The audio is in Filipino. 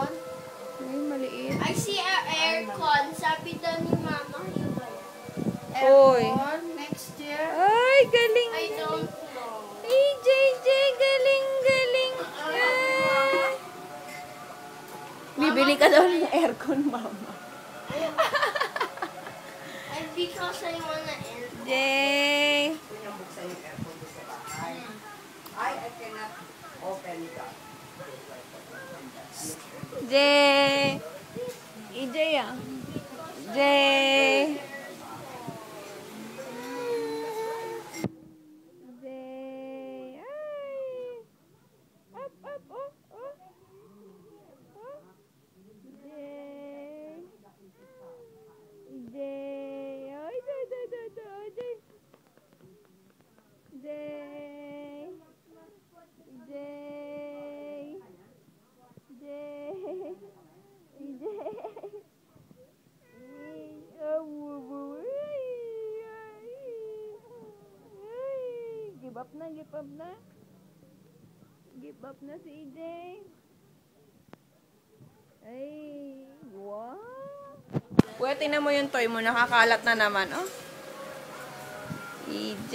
aircon. Ay, maliit. I see a aircon. Sabi daw ni Mama, yung ba yan? Oy. Aircon next year. Ay, galing. I don't know. Ay, JJ, galing, galing. Ay. Bibili ka daw ng aircon, Mama. And because I wanna aircon. Jay. I cannot open it up. Jay. EJ ah. Jay. Jay. Ay. Up, up, oh, oh. Oh. Jay. Jay. Ay, Jay, Jay, Jay, Jay, Jay. Jay. Jay. Jay. Jay. Give up na, give up na. Give up na si EJ. Ay, wow. Kuya, tingnan mo yung toy mo. Nakakalat na naman, oh. EJ.